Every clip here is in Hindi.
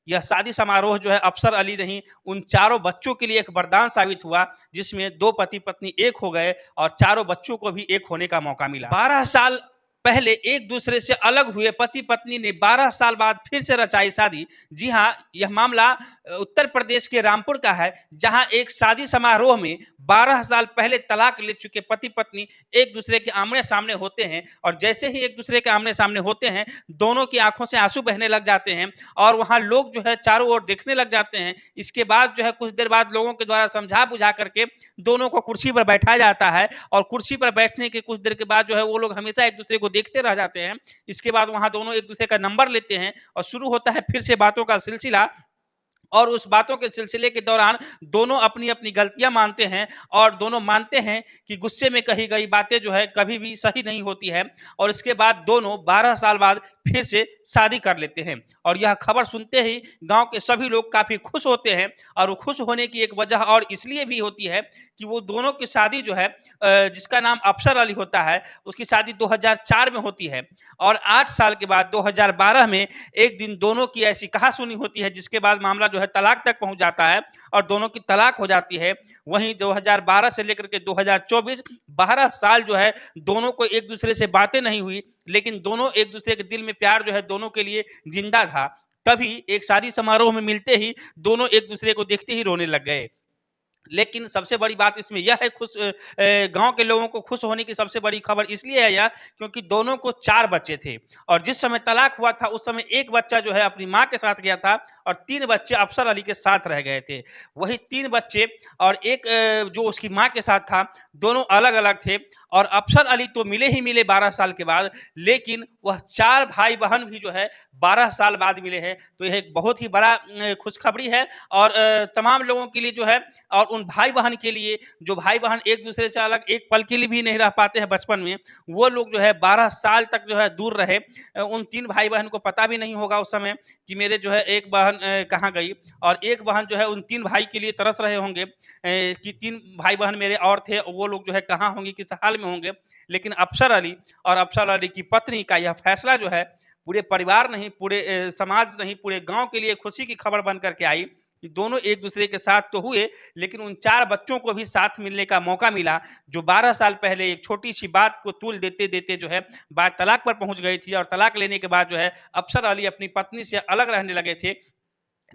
यह शादी समारोह जो है अफसर अली नहीं, उन चारों बच्चों के लिए एक वरदान साबित हुआ, जिसमें 2 पति-पत्नी एक हो गए और चारों बच्चों को भी एक होने का मौका मिला। 12 साल पहले एक दूसरे से अलग हुए पति-पत्नी ने 12 साल बाद फिर से रचाई शादी। जी हाँ, यह मामला उत्तर प्रदेश के रामपुर का है, जहां एक शादी समारोह में 12 साल पहले तलाक ले चुके पति-पत्नी एक दूसरे के आमने-सामने होते हैं और जैसे ही एक दूसरे के आमने-सामने होते हैं, दोनों की आंखों से आंसू बहने लग जाते हैं और वहां लोग जो है चारों ओर देखने लग जाते हैं। इसके बाद जो है कुछ देर बाद लोगों के द्वारा समझा-बुझा करके दोनों को कुर्सी पर बैठाया जाता है और कुर्सी पर बैठने के कुछ देर के बाद जो है वो लोग हमेशा एक दूसरे को देखते रह जाते हैं। इसके बाद वहां दोनों एक दूसरे का नंबर लेते हैं और शुरू होता है फिर से बातों का सिलसिला और उस बातों के सिलसिले के दौरान दोनों अपनी-अपनी गलतियां मानते हैं और दोनों मानते हैं कि गुस्से में कही गई बातें जो है कभी भी सही नहीं होती है और इसके बाद दोनों 12 साल बाद फिर से शादी कर लेते हैं और यह खबर सुनते ही गांव के सभी लोग काफ़ी खुश होते हैं और वो खुश होने की एक वजह और इसलिए भी होती है कि वो दोनों की शादी जो है जिसका नाम अफसर अली होता है, उसकी शादी 2004 में होती है और 8 साल के बाद 2012 में एक दिन दोनों की ऐसी कहा-सुनी होती है जिसके बाद मामला जो है तलाक तक पहुँच जाता है और दोनों की तलाक हो जाती है। वहीं 2012 से लेकर के 2024 12 साल जो है दोनों को एक-दूसरे से बातें नहीं हुई, लेकिन दोनों एक-दूसरे के दिल में प्यार जो है दोनों के लिए ज़िंदा था। तभी एक शादी समारोह में मिलते ही दोनों एक-दूसरे को देखते ही रोने लग गए। लेकिन सबसे बड़ी बात इसमें यह है गाँव के लोगों को खुश होने की सबसे बड़ी खबर इसलिए है यह क्योंकि दोनों को 4 बच्चे थे और जिस समय तलाक हुआ था उस समय 1 बच्चा जो है अपनी माँ के साथ गया था और 3 बच्चे अफसर अली के साथ रह गए थे। वही 3 बच्चे और एक जो उसकी माँ के साथ था, दोनों अलग-अलग थे और अफसर अली तो मिले ही मिले 12 साल के बाद, लेकिन वह 4 भाई-बहन भी जो है 12 साल बाद मिले हैं। तो यह एक बहुत ही बड़ा खुशखबरी है और तमाम लोगों के लिए जो है और उन भाई-बहन के लिए जो भाई-बहन एक-दूसरे से अलग एक पल के लिए भी नहीं रह पाते हैं बचपन में, वो लोग जो है 12 साल तक जो है दूर रहे। उन 3 भाई-बहन को पता भी नहीं होगा उस समय कि मेरे जो है एक बहन कहाँ गई और एक बहन जो है उन 3 भाई के लिए तरस रहे होंगे कि 3 भाई-बहन मेरे और थे, वो लोग जो है कहाँ होंगे, किस हाल में होंगे। लेकिन अफसर अली और अफसर अली की पत्नी का यह फैसला जो है पूरे परिवार नहीं, पूरे समाज नहीं, पूरे गाँव के लिए खुशी की खबर बन कर के आई कि दोनों एक-दूसरे के साथ तो हुए, लेकिन उन 4 बच्चों को भी साथ मिलने का मौका मिला, जो 12 साल पहले एक छोटी-सी बात को तूल देते-देते जो है बात तलाक पर पहुँच गई थी और तलाक लेने के बाद जो है अफसर अली अपनी पत्नी से अलग रहने लगे थे।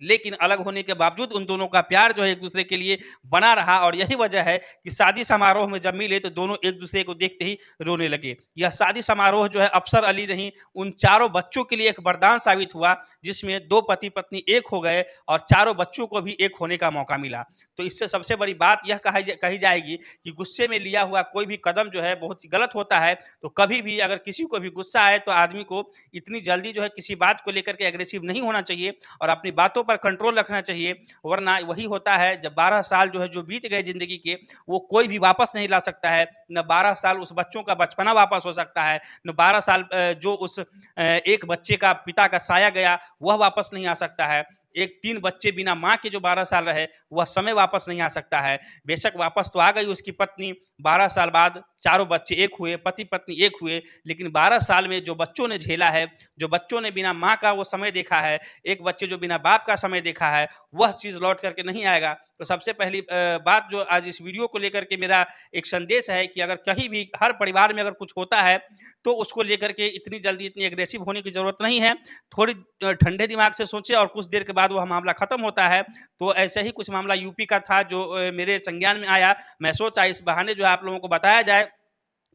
लेकिन अलग होने के बावजूद उन दोनों का प्यार जो है एक-दूसरे के लिए बना रहा और यही वजह है कि शादी समारोह में जब मिले तो दोनों एक-दूसरे को देखते ही रोने लगे। यह शादी समारोह जो है अफसर अली नहीं, उन चारों बच्चों के लिए एक वरदान साबित हुआ, जिसमें 2 पति-पत्नी एक हो गए और चारों बच्चों को भी एक होने का मौका मिला। तो इससे सबसे बड़ी बात यह कही जाएगी कि गुस्से में लिया हुआ कोई भी कदम जो है बहुत ही गलत होता है। तो कभी भी अगर किसी को भी गुस्सा आए तो आदमी को इतनी जल्दी जो है किसी बात को लेकर के एग्रेसिव नहीं होना चाहिए और अपनी बातों पर कंट्रोल रखना चाहिए, वरना वही होता है जब 12 साल जो है जो बीत गए ज़िंदगी के, वो कोई भी वापस नहीं ला सकता है। न 12 साल उस बच्चों का बचपना वापस हो सकता है, न 12 साल जो उस एक बच्चे का पिता का साया गया, वह वापस नहीं आ सकता है। एक 3 बच्चे बिना माँ के जो 12 साल रहे, वह समय वापस नहीं आ सकता है। बेशक वापस तो आ गई उसकी पत्नी, 12 साल बाद चारों बच्चे एक हुए, पति-पत्नी एक हुए, लेकिन 12 साल में जो बच्चों ने झेला है, जो बच्चों ने बिना माँ का वो समय देखा है, एक बच्चे जो बिना बाप का समय देखा है, वह चीज़ लौट कर के नहीं आएगा। तो सबसे पहली बात जो आज इस वीडियो को लेकर के मेरा एक संदेश है कि अगर कहीं भी हर परिवार में अगर कुछ होता है, तो उसको लेकर के इतनी जल्दी इतनी एग्रेसिव होने की ज़रूरत नहीं है। थोड़ी ठंडे दिमाग से सोचें और कुछ देर के बाद वह मामला खत्म होता है। तो ऐसे ही कुछ मामला यूपी का था जो मेरे संज्ञान में आया। मैं सोचा इस बहाने जो है आप लोगों को बताया जाए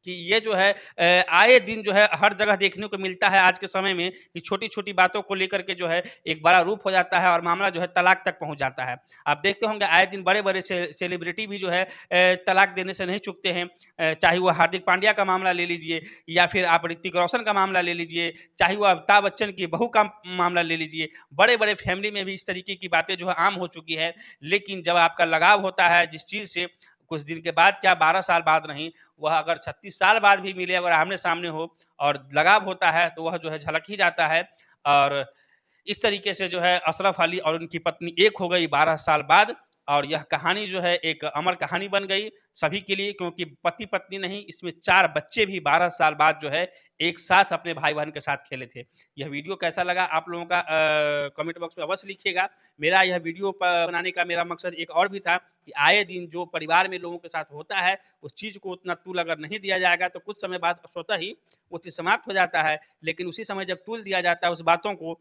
कि ये जो है आए दिन जो है हर जगह देखने को मिलता है आज के समय में कि छोटी-छोटी बातों को लेकर के जो है एक बड़ा रूप हो जाता है और मामला जो है तलाक तक पहुँच जाता है। आप देखते होंगे आए दिन बड़े-बड़े सेलिब्रिटी भी जो है तलाक देने से नहीं चूकते हैं। चाहे वो हार्दिक पांड्या का मामला ले लीजिए या फिर आप ऋतिक रोशन का मामला ले लीजिए, चाहे वो अमिताभ बच्चन की बहू का मामला ले लीजिए। बड़े-बड़े फैमिली में भी इस तरीके की बातें जो है आम हो चुकी है। लेकिन जब आपका लगाव होता है जिस चीज़ से, कुछ दिन के बाद क्या 12 साल बाद नहीं, वह अगर 36 साल बाद भी मिले, अगर आमने-सामने हो और लगाव होता है, तो वह जो है झलक ही जाता है। और इस तरीके से जो है अशरफ अली और उनकी पत्नी एक हो गई 12 साल बाद। और यह कहानी जो है एक अमर कहानी बन गई सभी के लिए, क्योंकि पति पत्नी नहीं, इसमें 4 बच्चे भी 12 साल बाद जो है एक साथ अपने भाई बहन के साथ खेले थे। यह वीडियो कैसा लगा आप लोगों का कमेंट बॉक्स में अवश्य लिखिएगा। मेरा यह वीडियो बनाने का मेरा मकसद एक और भी था कि आए दिन जो परिवार में लोगों के साथ होता है उस चीज़ को उतना तूल अगर नहीं दिया जाएगा तो कुछ समय बाद स्वतः ही वो चीज़ समाप्त हो जाता है। लेकिन उसी समय जब तूल दिया जाता है उस बातों को,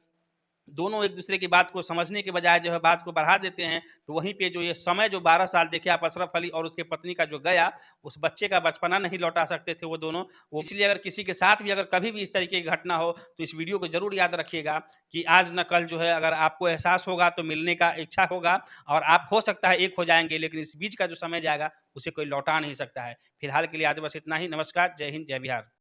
दोनों एक दूसरे की बात को समझने के बजाय जो है बात को बढ़ा देते हैं, तो वहीं पे जो ये समय जो 12 साल देखे आप अशरफ अली और उसके पत्नी का जो गया, उस बच्चे का बचपना नहीं लौटा सकते थे वो दोनों। वो इसलिए अगर किसी के साथ भी अगर कभी भी इस तरीके की घटना हो तो इस वीडियो को ज़रूर याद रखिएगा कि आज न कल जो है अगर आपको एहसास होगा तो मिलने का इच्छा होगा और आप हो सकता है एक हो जाएँगे, लेकिन इस बीच का जो समय जाएगा उसे कोई लौटा नहीं सकता है। फिलहाल के लिए आज बस इतना ही। नमस्कार, जय हिंद, जय बिहार।